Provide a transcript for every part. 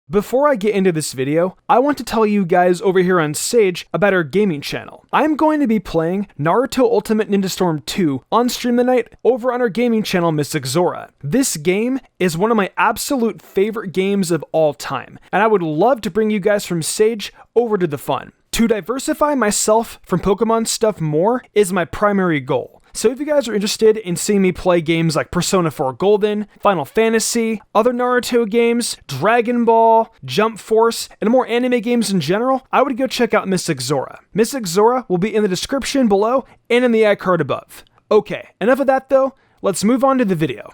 Before I get into this video, I want to tell you guys over here on Sage about our gaming channel. I'm going to be playing Naruto Ultimate Ninja Storm 2 on stream tonight over on our gaming channel Mystic Zora. This game is one of my absolute favorite games of all time, and I would love to bring you guys from Sage over to the fun. To diversify myself from Pokemon stuff more is my primary goal. So if you guys are interested in seeing me play games like Persona 4 Golden, Final Fantasy, other Naruto games, Dragon Ball, Jump Force, and more anime games in general, I would go check out Mystic Zora. Mystic Zora will be in the description below and in the iCard above. Okay, enough of that though, let's move on to the video.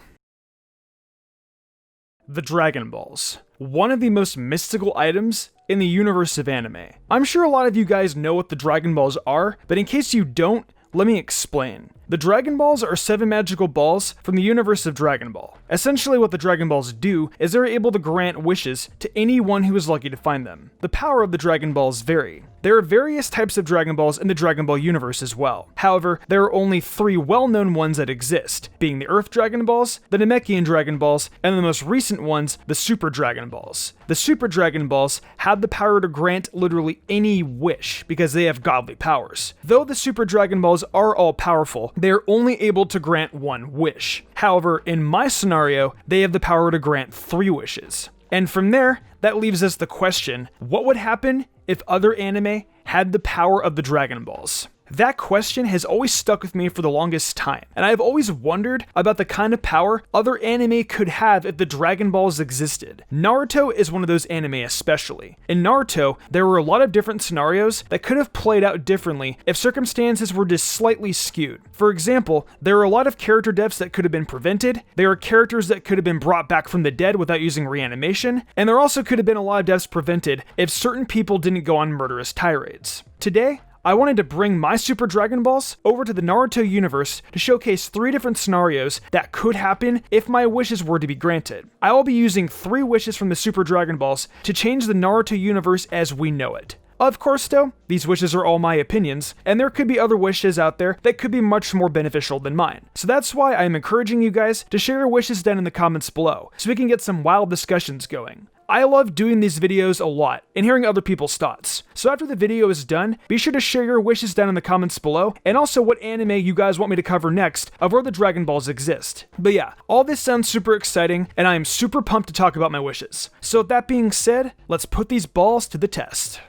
The Dragon Balls. One of the most mystical items in the universe of anime. I'm sure a lot of you guys know what the Dragon Balls are, but in case you don't, let me explain. The Dragon Balls are 7 magical balls from the universe of Dragon Ball. Essentially what the Dragon Balls do is they're able to grant wishes to anyone who is lucky to find them. The power of the Dragon Balls vary. There are various types of Dragon Balls in the Dragon Ball universe as well. However, there are only 3 well-known ones that exist, being the Earth Dragon Balls, the Namekian Dragon Balls, and the most recent ones, the Super Dragon Balls. The Super Dragon Balls have the power to grant literally any wish because they have godly powers. Though the Super Dragon Balls are all powerful, they are only able to grant 1 wish. However, in my scenario, they have the power to grant 3 wishes. And from there, that leaves us the question, what would happen if other anime had the power of the Dragon Balls? That question has always stuck with me for the longest time, and I've always wondered about the kind of power other anime could have if the Dragon Balls existed. Naruto is one of those anime especially. In Naruto, there were a lot of different scenarios that could have played out differently if circumstances were just slightly skewed. For example, there are a lot of character deaths that could have been prevented, there are characters that could have been brought back from the dead without using reanimation, and there also could have been a lot of deaths prevented if certain people didn't go on murderous tirades. Today, I wanted to bring my Super Dragon Balls over to the Naruto universe to showcase 3 different scenarios that could happen if my wishes were to be granted. I will be using 3 wishes from the Super Dragon Balls to change the Naruto universe as we know it. Of course though, these wishes are all my opinions, and there could be other wishes out there that could be much more beneficial than mine. So that's why I am encouraging you guys to share your wishes down in the comments below, so we can get some wild discussions going. I love doing these videos a lot and hearing other people's thoughts. So after the video is done, be sure to share your wishes down in the comments below and also what anime you guys want me to cover next of where the Dragon Balls exist. But yeah, all this sounds super exciting and I am super pumped to talk about my wishes. So with that being said, let's put these balls to the test.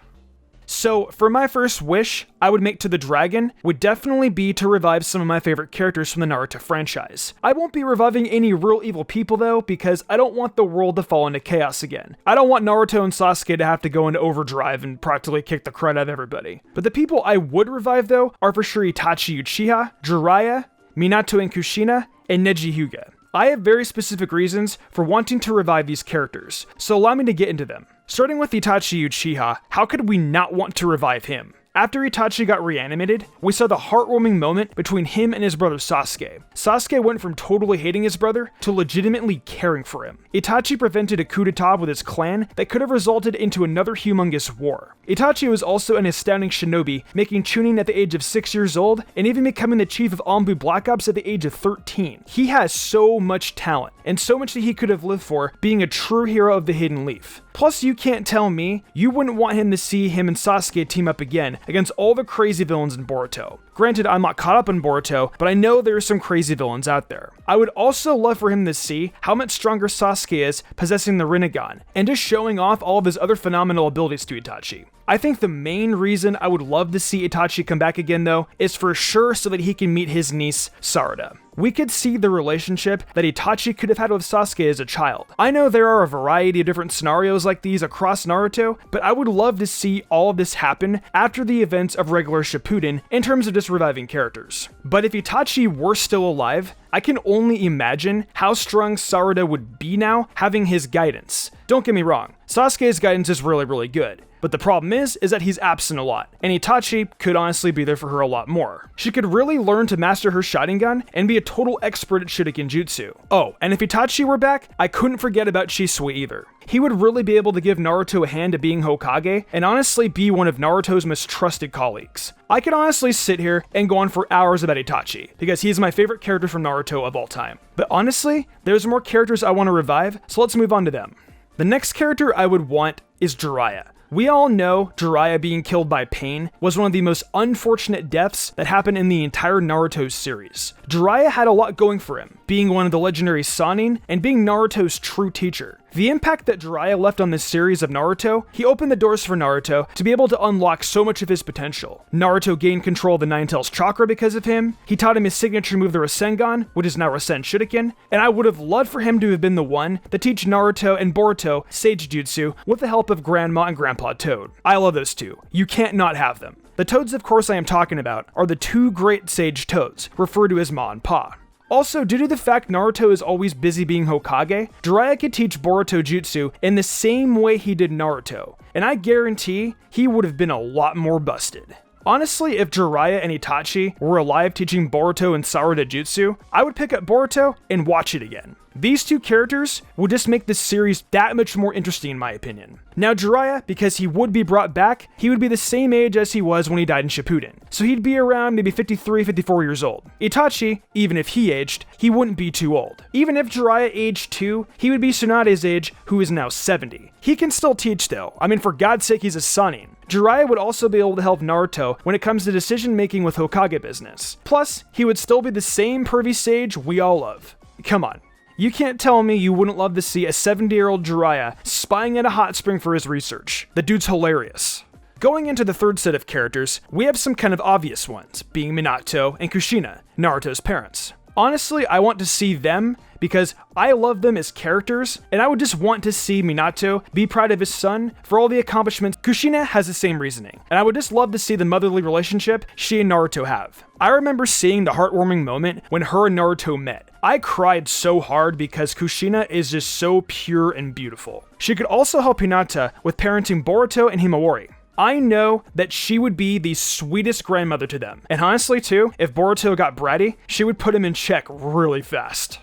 So, for my first wish I would make to the dragon would definitely be to revive some of my favorite characters from the Naruto franchise. I won't be reviving any real evil people though, because I don't want the world to fall into chaos again. I don't want Naruto and Sasuke to have to go into overdrive and practically kick the crud out of everybody. But the people I would revive though are for sure Itachi Uchiha, Jiraiya, Minato and Kushina, and Neji Hyuga. I have very specific reasons for wanting to revive these characters, so allow me to get into them. Starting with Itachi Uchiha, how could we not want to revive him? After Itachi got reanimated, we saw the heartwarming moment between him and his brother Sasuke. Sasuke went from totally hating his brother to legitimately caring for him. Itachi prevented a coup d'etat with his clan that could have resulted into another humongous war. Itachi was also an astounding shinobi, making Chunin at the age of 6 years old, and even becoming the chief of Anbu Black Ops at the age of 13. He has so much talent, and so much that he could have lived for, being a true hero of the Hidden Leaf. Plus, you can't tell me you wouldn't want him to see him and Sasuke team up again against all the crazy villains in Boruto. Granted, I'm not caught up in Boruto, but I know there are some crazy villains out there. I would also love for him to see how much stronger Sasuke is possessing the Rinnegan, and just showing off all of his other phenomenal abilities to Itachi. I think the main reason I would love to see Itachi come back again though, is for sure so that he can meet his niece, Sarada. We could see the relationship that Itachi could have had with Sasuke as a child. I know there are a variety of different scenarios like these across Naruto, but I would love to see all of this happen after the events of regular Shippuden in terms of just reviving characters. But if Itachi were still alive, I can only imagine how strong Sarada would be now having his guidance. Don't get me wrong, Sasuke's guidance is really good. But the problem is that he's absent a lot, and Itachi could honestly be there for her a lot more. She could really learn to master her Sharingan and be a total expert at Shuriken Jutsu. Oh, and if Itachi were back, I couldn't forget about Shisui either. He would really be able to give Naruto a hand at being Hokage, and honestly be one of Naruto's most trusted colleagues. I could honestly sit here and go on for hours about Itachi, because he's my favorite character from Naruto of all time. But honestly, there's more characters I want to revive, so let's move on to them. The next character I would want is Jiraiya. We all know Jiraiya being killed by Pain was one of the most unfortunate deaths that happened in the entire Naruto series. Jiraiya had a lot going for him, being one of the legendary Sannin and being Naruto's true teacher. The impact that Jiraiya left on this series of Naruto, he opened the doors for Naruto to be able to unlock so much of his potential. Naruto gained control of the Nine Tails chakra because of him, he taught him his signature move, the Rasengan, which is now Rasen Shuriken, and I would have loved for him to have been the one to teach Naruto and Boruto Sage Jutsu with the help of Grandma and Grandpa Toad. I love those two. You can't not have them. The Toads, of course, I am talking about are the two great Sage Toads, referred to as Ma and Pa. Also, due to the fact Naruto is always busy being Hokage, Jiraiya could teach Boruto Jutsu in the same way he did Naruto, and I guarantee he would have been a lot more busted. Honestly, if Jiraiya and Itachi were alive teaching Boruto and Sarada Jutsu, I would pick up Boruto and watch it again. These two characters would just make this series that much more interesting in my opinion. Now Jiraiya, because he would be brought back, he would be the same age as he was when he died in Shippuden. So he'd be around maybe 53, 54 years old. Itachi, even if he aged, he wouldn't be too old. Even if Jiraiya aged too, he would be Tsunade's age, who is now 70. He can still teach though. I mean, for God's sake, he's a Sannin. Jiraiya would also be able to help Naruto when it comes to decision making with Hokage business. Plus, he would still be the same pervy sage we all love. Come on. You can't tell me you wouldn't love to see a 70-year-old Jiraiya spying at a hot spring for his research. The dude's hilarious. Going into the third set of characters, we have some kind of obvious ones, being Minato and Kushina, Naruto's parents. Honestly, I want to see them because I love them as characters, and I would just want to see Minato be proud of his son for all the accomplishments. Kushina has the same reasoning, and I would just love to see the motherly relationship she and Naruto have. I remember seeing the heartwarming moment when her and Naruto met. I cried so hard because Kushina is just so pure and beautiful. She could also help Hinata with parenting Boruto and Himawari. I know that she would be the sweetest grandmother to them. And honestly too, if Boruto got bratty, she would put him in check really fast.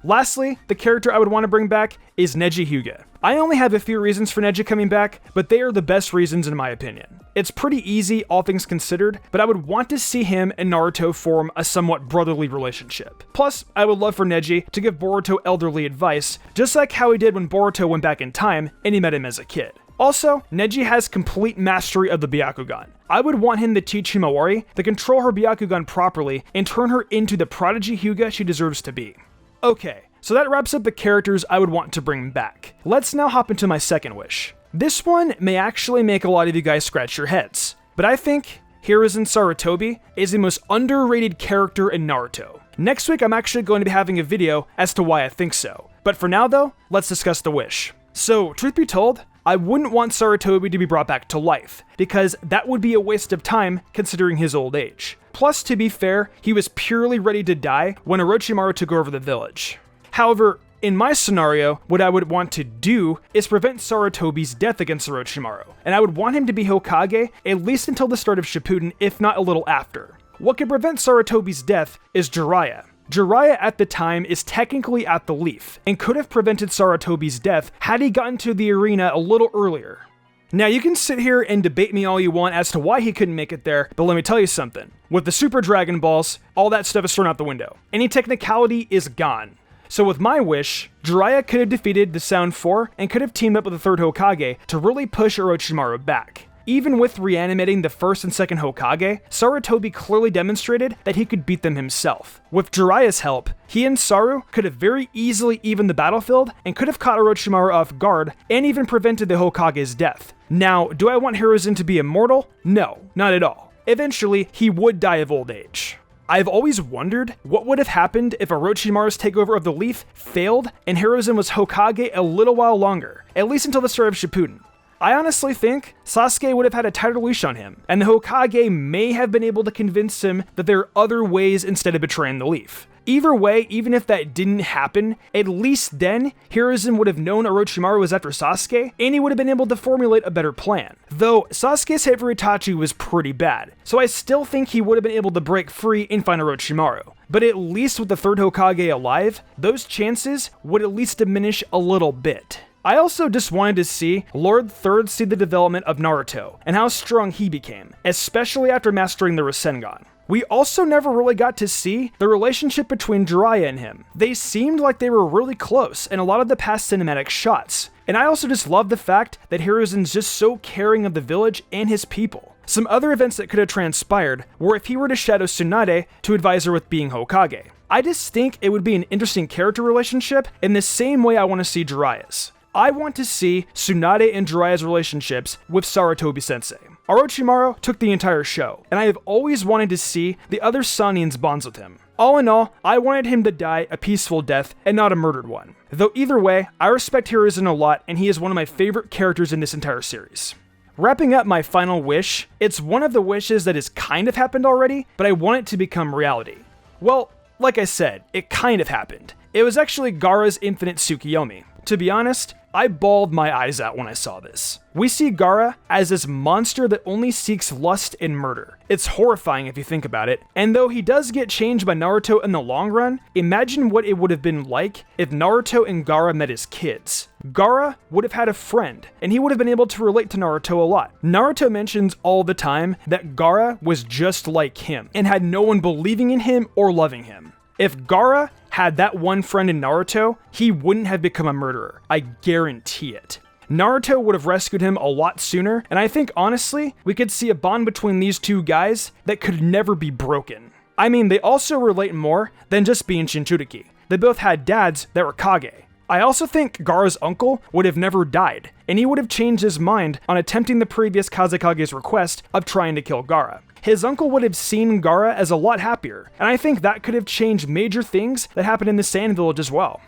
Lastly, the character I would want to bring back is Neji Hyuga. I only have a few reasons for Neji coming back, but they are the best reasons in my opinion. It's pretty easy, all things considered, but I would want to see him and Naruto form a somewhat brotherly relationship. Plus, I would love for Neji to give Boruto elderly advice, just like how he did when Boruto went back in time and he met him as a kid. Also, Neji has complete mastery of the Byakugan. I would want him to teach Himawari to control her Byakugan properly and turn her into the prodigy Hyuga she deserves to be. Okay, so that wraps up the characters I would want to bring back. Let's now hop into my second wish. This one may actually make a lot of you guys scratch your heads, but I think Hiruzen Sarutobi is the most underrated character in Naruto. Next week I'm actually going to be having a video as to why I think so. But for now though, let's discuss the wish. So, truth be told, I wouldn't want Sarutobi to be brought back to life, because that would be a waste of time considering his old age. Plus, to be fair, he was purely ready to die when Orochimaru took over the village. However, in my scenario, what I would want to do is prevent Sarutobi's death against Orochimaru, and I would want him to be Hokage at least until the start of Shippuden, if not a little after. What could prevent Sarutobi's death is Jiraiya. Jiraiya at the time is technically at the Leaf, and could have prevented Sarutobi's death had he gotten to the arena a little earlier. Now you can sit here and debate me all you want as to why he couldn't make it there, but let me tell you something. With the Super Dragon Balls, all that stuff is thrown out the window. Any technicality is gone. So with my wish, Jiraiya could have defeated the Sound 4 and could have teamed up with the third Hokage to really push Orochimaru back. Even with reanimating the first and second Hokage, Sarutobi clearly demonstrated that he could beat them himself. With Jiraiya's help, he and Saru could have very easily evened the battlefield and could have caught Orochimaru off guard and even prevented the Hokage's death. Now, do I want Hiruzen to be immortal? No, not at all. Eventually, he would die of old age. I've always wondered what would have happened if Orochimaru's takeover of the Leaf failed and Hiruzen was Hokage a little while longer, at least until the start of Shippuden. I honestly think Sasuke would have had a tighter leash on him, and the Hokage may have been able to convince him that there are other ways instead of betraying the Leaf. Either way, even if that didn't happen, at least then, Hiruzen would have known Orochimaru was after Sasuke, and he would have been able to formulate a better plan. Though, Sasuke's hit for Itachi was pretty bad, so I still think he would have been able to break free and find Orochimaru. But at least with the third Hokage alive, those chances would at least diminish a little bit. I also just wanted to see Lord Third see the development of Naruto, and how strong he became, especially after mastering the Rasengan. We also never really got to see the relationship between Jiraiya and him. They seemed like they were really close in a lot of the past cinematic shots, And I also just love the fact that Hiruzen's just so caring of the village and his people. Some other events that could have transpired were if he were to shadow Tsunade to advise her with being Hokage. I just think it would be an interesting character relationship in the same way I want to see Jiraiya's. I want to see Tsunade and Jiraiya's relationships with Sarutobi-sensei. Orochimaru took the entire show, and I have always wanted to see the other Sanin's bonds with him. All in all, I wanted him to die a peaceful death and not a murdered one. Though either way, I respect Hiruzen a lot, and he is one of my favorite characters in this entire series. Wrapping up my final wish, it's one of the wishes that has kind of happened already, but I want it to become reality. Well, like I said, it kind of happened. It was actually Gaara's infinite Tsukiyomi. To be honest, I bawled my eyes out when I saw this. We see Gaara as this monster that only seeks lust and murder. It's horrifying if you think about it, and though he does get changed by Naruto in the long run, imagine what it would have been like if Naruto and Gaara met as kids. Gaara would have had a friend, and he would have been able to relate to Naruto a lot. Naruto mentions all the time that Gaara was just like him, and had no one believing in him or loving him. If Gaara had that one friend in Naruto, he wouldn't have become a murderer. I guarantee it. Naruto would have rescued him a lot sooner, and I think honestly, we could see a bond between these two guys that could never be broken. I mean, they also relate more than just being Shinchuriki. They both had dads that were Kage. I also think Gaara's uncle would have never died, and he would have changed his mind on attempting the previous Kazekage's request of trying to kill Gaara. His uncle would have seen Gaara as a lot happier, and I think that could have changed major things that happened in the Sand Village as well.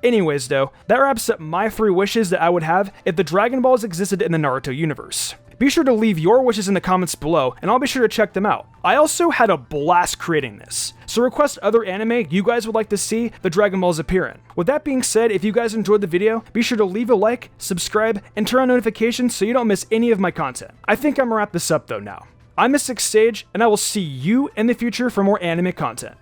Anyways though, that wraps up my 3 wishes that I would have if the Dragon Balls existed in the Naruto universe. Be sure to leave your wishes in the comments below, and I'll be sure to check them out. I also had a blast creating this, so request other anime you guys would like to see the Dragon Balls appear in. With that being said, if you guys enjoyed the video, be sure to leave a like, subscribe, and turn on notifications so you don't miss any of my content. I think I'm gonna wrap this up though now. I'm Mystic Sage, and I will see you in the future for more anime content.